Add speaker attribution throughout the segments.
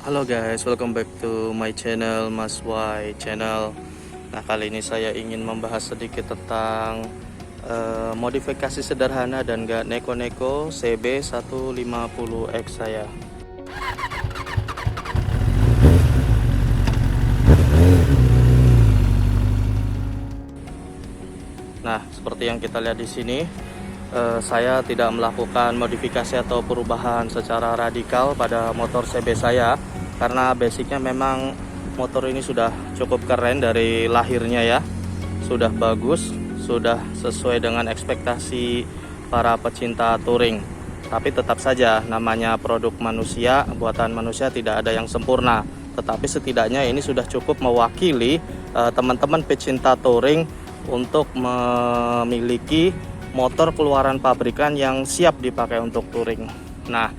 Speaker 1: Halo guys, welcome back to my channel Mas Y Channel. Nah, kali ini saya ingin membahas sedikit tentang modifikasi sederhana dan gak neko-neko CB150X saya. Nah, seperti yang kita lihat di sini, saya tidak melakukan modifikasi atau perubahan secara radikal pada motor CB saya, karena basicnya memang motor ini sudah cukup keren dari lahirnya ya, sudah bagus, sudah sesuai dengan ekspektasi para pecinta touring. Tapi tetap saja namanya produk manusia, buatan manusia, tidak ada yang sempurna. Tetapi setidaknya ini sudah cukup mewakili teman-teman pecinta touring untuk memiliki motor keluaran pabrikan yang siap dipakai untuk touring. Nah,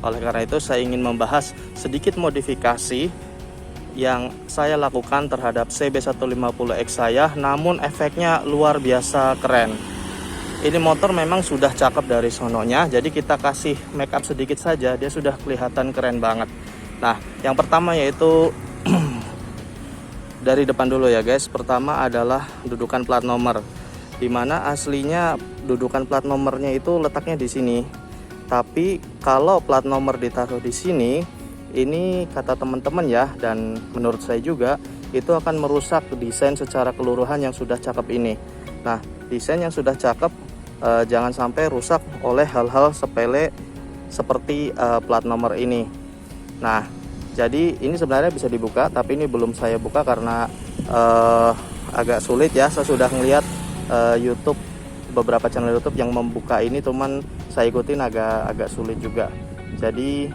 Speaker 1: oleh karena itu saya ingin membahas sedikit modifikasi yang saya lakukan terhadap CB150X saya, namun efeknya luar biasa keren. Ini motor memang sudah cakep dari sononya, jadi kita kasih make up sedikit saja, dia sudah kelihatan keren banget. Nah, yang pertama yaitu dari depan dulu ya guys. Pertama adalah dudukan plat nomor, dimana aslinya dudukan plat nomornya itu letaknya di sini. Tapi kalau plat nomor ditaruh di sini, ini kata teman-teman ya, dan menurut saya juga, itu akan merusak desain secara keseluruhan yang sudah cakep ini. Nah, desain yang sudah cakep jangan sampai rusak oleh hal-hal sepele seperti plat nomor ini. Nah, jadi ini sebenarnya bisa dibuka, tapi ini belum saya buka karena agak sulit ya. Saya sudah ngeliat YouTube, beberapa channel YouTube yang membuka ini, cuman saya ikutin agak sulit juga. Jadi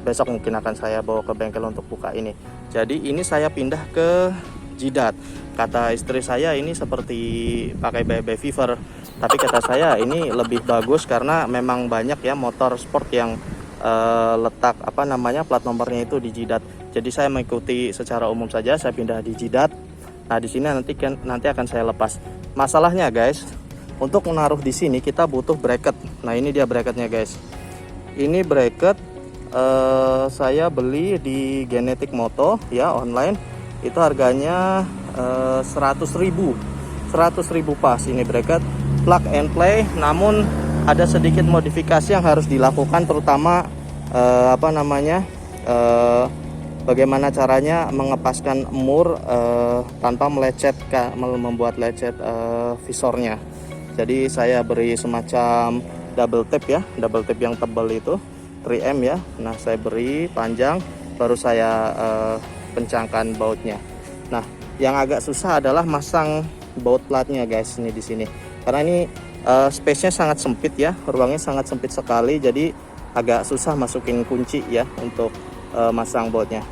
Speaker 1: besok mungkin akan saya bawa ke bengkel untuk buka ini. Jadi ini saya pindah ke jidat. Kata istri saya ini seperti pakai BB Fever, tapi kata saya ini lebih bagus karena memang banyak ya motor sport yang letak plat nomornya itu di jidat. Jadi saya mengikuti secara umum saja, saya pindah di jidat. Nah, di sini nanti akan saya lepas. Masalahnya guys, untuk menaruh di sini kita butuh bracket. Nah, ini dia bracketnya guys. Ini bracket saya beli di Genetic Moto ya, online. Itu harganya 100.000 pas ini bracket plug and play. Namun ada sedikit modifikasi yang harus dilakukan, terutama bagaimana caranya mengepaskan mur tanpa membuat lecet visornya. Jadi saya beri semacam double tape ya, double tape yang tebal itu 3M ya. Nah, saya beri panjang, baru saya kencangkan bautnya. Nah, yang agak susah adalah masang baut platnya guys, ini di sini. Karena ini space-nya sangat sempit ya, ruangnya sangat sempit sekali, jadi agak susah masukin kunci ya untuk masang bautnya.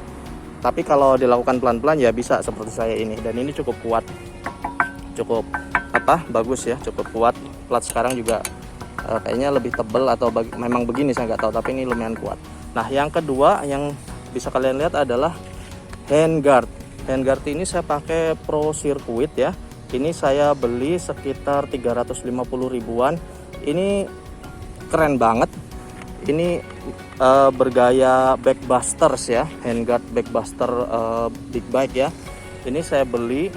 Speaker 1: Tapi kalau dilakukan pelan-pelan ya bisa seperti saya ini, dan ini cukup kuat, cukup bagus ya, cukup kuat. Plat sekarang juga kayaknya lebih tebal atau memang begini saya nggak tahu, tapi ini lumayan kuat. Nah, yang kedua yang bisa kalian lihat adalah handguard. Handguard ini saya pakai Pro Circuit ya. Ini saya beli sekitar 350 ribuan. Ini keren banget. Ini bergaya backbusters ya, handguard backbuster big bike ya. Ini saya beli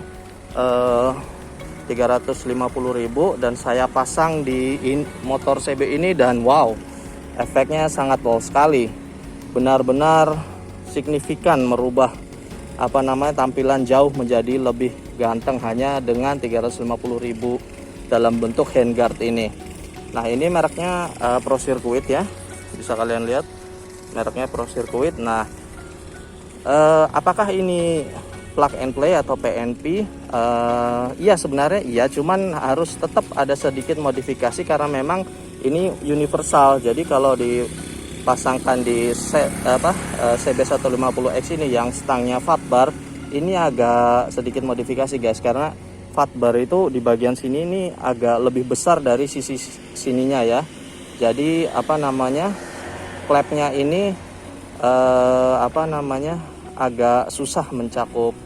Speaker 1: 350.000 dan saya pasang di motor CB ini, dan wow, efeknya sangat wow sekali. Benar-benar signifikan merubah tampilan jauh menjadi lebih ganteng hanya dengan 350.000 dalam bentuk handguard ini. Nah, ini mereknya Pro Circuit ya, bisa kalian lihat mereknya Pro Circuit. Nah, apakah ini plug and play atau PNP? Iya, sebenarnya iya, cuman harus tetap ada sedikit modifikasi karena memang ini universal. Jadi kalau dipasangkan di CB150X ini yang stangnya fat bar, ini agak sedikit modifikasi guys, karena fat bar itu di bagian sini ini agak lebih besar dari sisi sininya ya. Jadi klepnya ini agak susah mencakup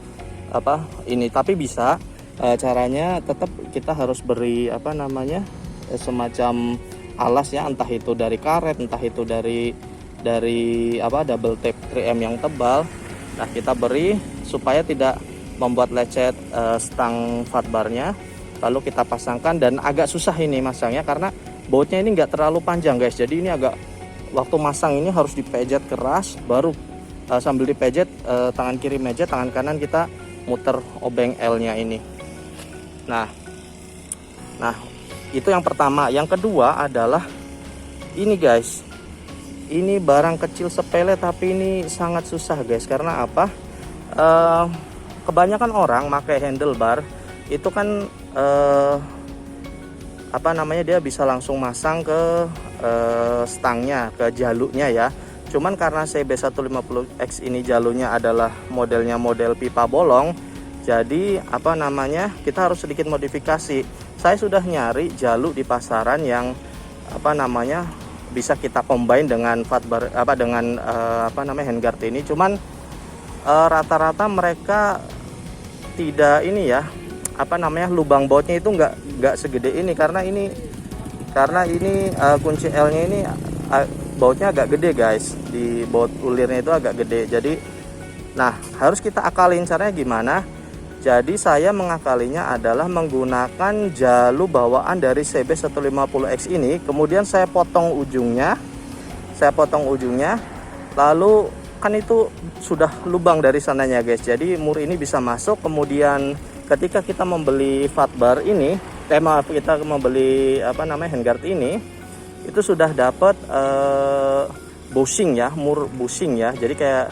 Speaker 1: ini, tapi bisa. Caranya tetap kita harus beri semacam alas ya, entah itu dari karet, entah itu dari dari double tape 3M yang tebal. Nah, kita beri supaya tidak membuat lecet stang fatbarnya. Lalu kita pasangkan, dan agak susah ini masangnya karena bautnya ini enggak terlalu panjang guys. Jadi ini agak, waktu masang ini harus dipejet keras, baru sambil dipejet tangan kiri meja, tangan kanan kita muter obeng L-nya ini. Nah, itu yang pertama. Yang kedua adalah ini guys. Ini barang kecil sepele tapi ini sangat susah guys. Karena apa? Kebanyakan orang pakai handlebar itu kan dia bisa langsung masang ke stangnya, ke jalurnya ya. Cuman karena CB150X ini jalurnya adalah modelnya model pipa bolong, jadi kita harus sedikit modifikasi. Saya sudah nyari jalur di pasaran yang bisa kita combine dengan fatbar handguard ini. Cuman rata-rata mereka tidak ini ya, lubang bautnya itu nggak segede ini, karena ini kunci L-nya ini bautnya agak gede guys, di baut ulirnya itu agak gede. Jadi harus kita akalin. Caranya gimana? Jadi saya mengakalinya adalah menggunakan jalur bawaan dari CB150X ini, kemudian saya potong ujungnya, lalu kan itu sudah lubang dari sananya guys, jadi mur ini bisa masuk. Kemudian ketika kita membeli fatbar ini, kita membeli handguard ini, itu sudah dapat bushing ya, mur bushing ya. Jadi kayak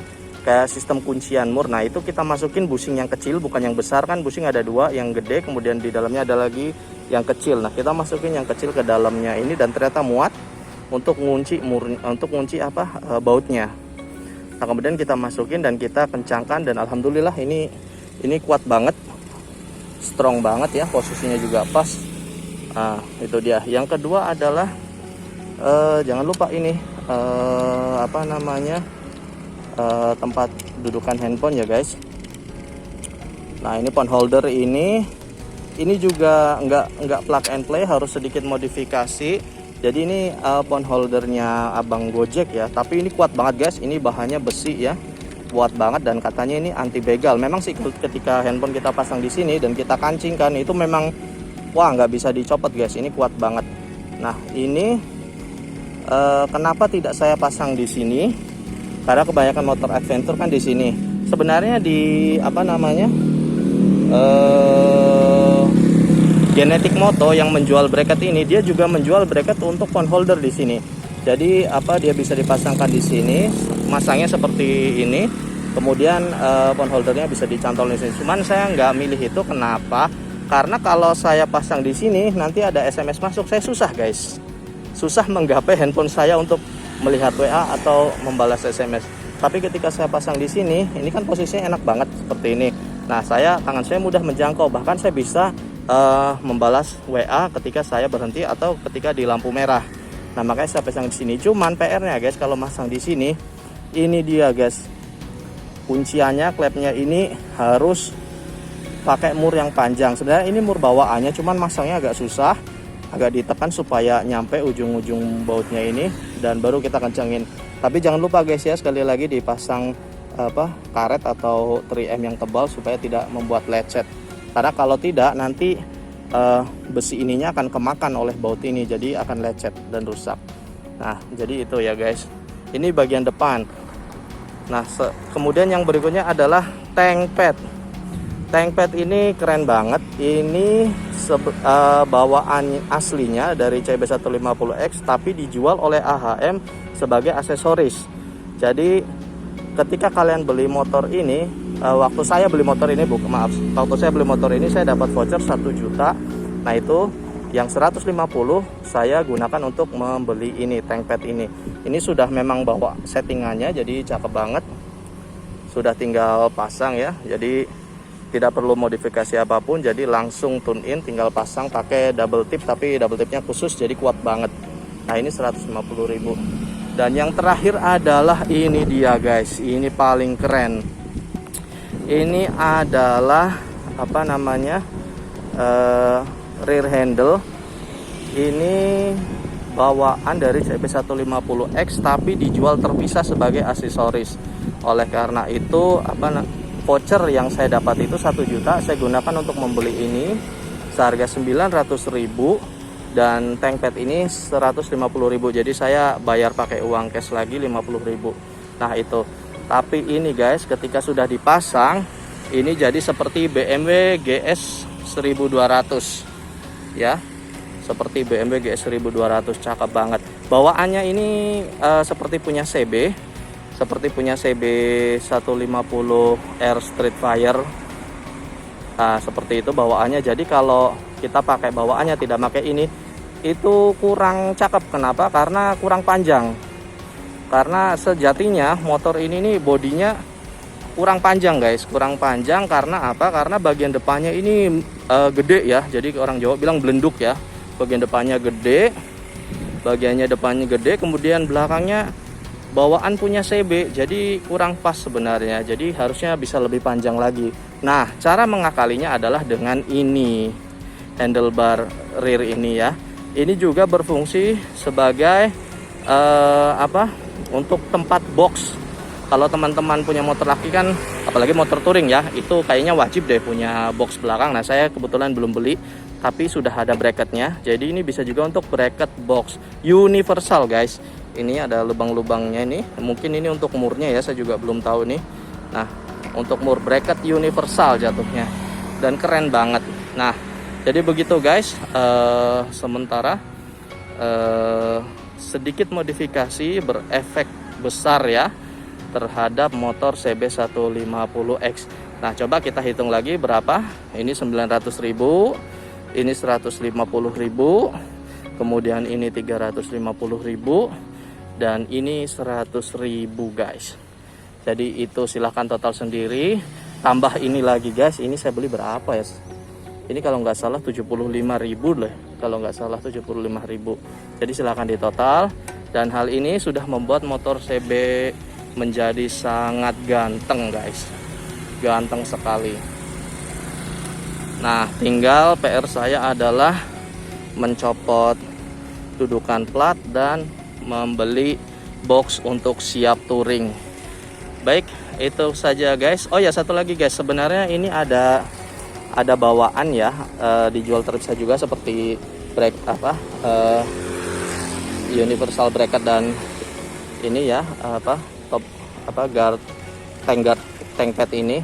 Speaker 1: sistem kuncian mur. Nah, itu kita masukin bushing yang kecil, bukan yang besar. Kan bushing ada dua, yang gede, kemudian di dalamnya ada lagi yang kecil. Nah, kita masukin yang kecil ke dalamnya ini, dan ternyata muat untuk ngunci bautnya. Nah, kemudian kita masukin dan kita kencangkan, dan alhamdulillah ini kuat banget, strong banget ya, posisinya juga pas. Nah, itu dia. Yang kedua adalah jangan lupa ini tempat dudukan handphone ya guys. Nah, ini phone holder ini juga nggak plug and play, harus sedikit modifikasi. Jadi ini phone holdernya abang Gojek ya, tapi ini kuat banget guys. Ini bahannya besi ya, kuat banget, dan katanya ini anti begal. Memang sih ketika handphone kita pasang di sini dan kita kancingkan, itu memang nggak bisa dicopot guys. Ini kuat banget. Nah, ini kenapa tidak saya pasang di sini? Karena kebanyakan motor adventure kan di sini. Sebenarnya di Genetic Moto yang menjual bracket ini, dia juga menjual bracket untuk phone holder di sini. Jadi dia bisa dipasangkan di sini, masangnya seperti ini. Kemudian phone holdernya bisa dicantol di sini. Cuman saya nggak milih itu. Kenapa? Karena kalau saya pasang di sini nanti ada SMS masuk, saya susah guys. Susah menggapai handphone saya untuk melihat WA atau membalas SMS. Tapi ketika saya pasang di sini, ini kan posisinya enak banget seperti ini. Nah, tangan saya mudah menjangkau, bahkan saya bisa membalas WA ketika saya berhenti atau ketika di lampu merah. Nah, makanya saya pasang di sini. Cuman PR-nya guys, kalau masang di sini, ini dia guys, kunciannya, klepnya ini harus pakai mur yang panjang. Sebenarnya ini mur bawaannya, cuman masangnya agak susah, agak ditekan supaya nyampe ujung-ujung bautnya ini, dan baru kita kencangin. Tapi jangan lupa guys ya, sekali lagi dipasang karet atau 3M yang tebal supaya tidak membuat lecet. Karena kalau tidak nanti besi ininya akan kemakan oleh baut ini, jadi akan lecet dan rusak. Nah, jadi itu ya guys. Ini bagian depan. Nah, kemudian yang berikutnya adalah tank pad. Tank pad ini keren banget. Ini bawaan aslinya dari CB150X, tapi dijual oleh AHM sebagai aksesoris. Jadi ketika kalian beli motor ini, waktu saya beli motor ini saya dapat voucher 1 juta. Nah, itu yang 150 saya gunakan untuk membeli ini, tank pad ini. Ini sudah memang bawa settingannya, jadi cakep banget. Sudah tinggal pasang ya. Jadi tidak perlu modifikasi apapun, jadi langsung tune in, tinggal pasang pakai double tip, tapi double tipnya khusus, jadi kuat banget. Nah, ini 150.000. Dan yang terakhir adalah ini dia guys, ini paling keren. Ini adalah rear handle. Ini bawaan dari CB150X tapi dijual terpisah sebagai aksesoris. Oleh karena itu voucher yang saya dapat itu 1 juta saya gunakan untuk membeli ini seharga 900.000 dan tank pad ini 150.000. Jadi saya bayar pakai uang cash lagi 50.000. Nah itu. Tapi ini guys, ketika sudah dipasang, ini jadi seperti BMW GS 1200 ya. Seperti BMW GS 1200, cakep banget. Bawaannya ini seperti punya CB 150 R Streetfire. Nah, seperti itu bawaannya. Jadi kalau kita pakai bawaannya tidak pakai ini, itu kurang cakep. Kenapa? Karena kurang panjang. Karena sejatinya motor ini nih bodinya kurang panjang guys, kurang panjang. Karena apa? Karena bagian depannya ini gede ya. Jadi orang Jawa bilang belenduk ya. Bagian depannya gede, depannya gede, kemudian belakangnya bawaan punya CB, jadi kurang pas sebenarnya. Jadi harusnya bisa lebih panjang lagi. Nah, cara mengakalinya adalah dengan ini, handlebar rear ini ya. Ini juga berfungsi sebagai untuk tempat box. Kalau teman-teman punya motor laki kan, apalagi motor touring ya, itu kayaknya wajib deh punya box belakang. Nah, saya kebetulan belum beli, tapi sudah ada bracketnya. Jadi ini bisa juga untuk bracket box universal guys. Ini ada lubang-lubangnya ini. Mungkin ini untuk murnya ya, saya juga belum tahu nih. Nah, untuk mur bracket universal jatuhnya. Dan keren banget. Nah, jadi begitu guys. Sementara sedikit modifikasi berefek besar ya terhadap motor CB150X. Nah, coba kita hitung lagi berapa. Ini 900.000, ini 150.000, kemudian ini 350.000, dan ini 100.000 guys. Jadi itu silahkan total sendiri. Tambah ini lagi guys, ini saya beli berapa ya? Ini kalau nggak salah 75.000 loh. Kalau nggak salah 75.000. Jadi silahkan ditotal. Dan hal ini sudah membuat motor CB menjadi sangat ganteng guys. Ganteng sekali. Nah, tinggal PR saya adalah mencopot dudukan plat dan membeli box untuk siap touring. Baik, itu saja guys. Oh ya, satu lagi guys, sebenarnya ini ada bawaan ya, dijual terpisah juga seperti universal bracket dan ini ya tank pad ini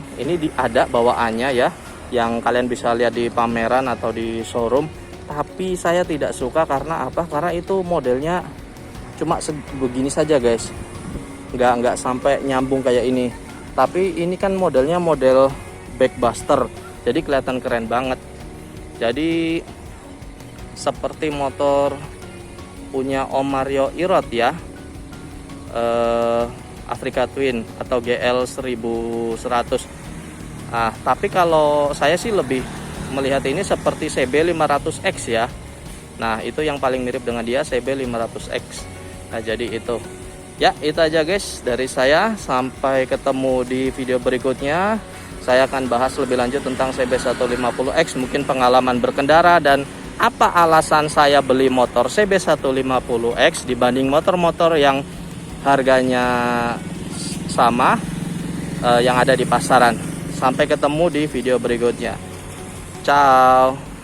Speaker 1: ada bawaannya ya, yang kalian bisa lihat di pameran atau di showroom. Tapi saya tidak suka karena apa? Karena itu modelnya cuma begini saja guys, nggak sampai nyambung kayak ini. Tapi ini kan modelnya model backbuster, jadi kelihatan keren banget. Jadi seperti motor punya Om Mario Irot ya, Africa Twin atau GL 1100. Nah, tapi kalau saya sih lebih melihat ini seperti CB 500X ya. Nah, itu yang paling mirip dengan dia, CB 500X. Nah, jadi itu. Ya, itu aja guys dari saya. Sampai ketemu di video berikutnya. Saya akan bahas lebih lanjut tentang CB150X, mungkin pengalaman berkendara dan apa alasan saya beli motor CB150X dibanding motor-motor yang harganya sama yang ada di pasaran. Sampai ketemu di video berikutnya. Ciao.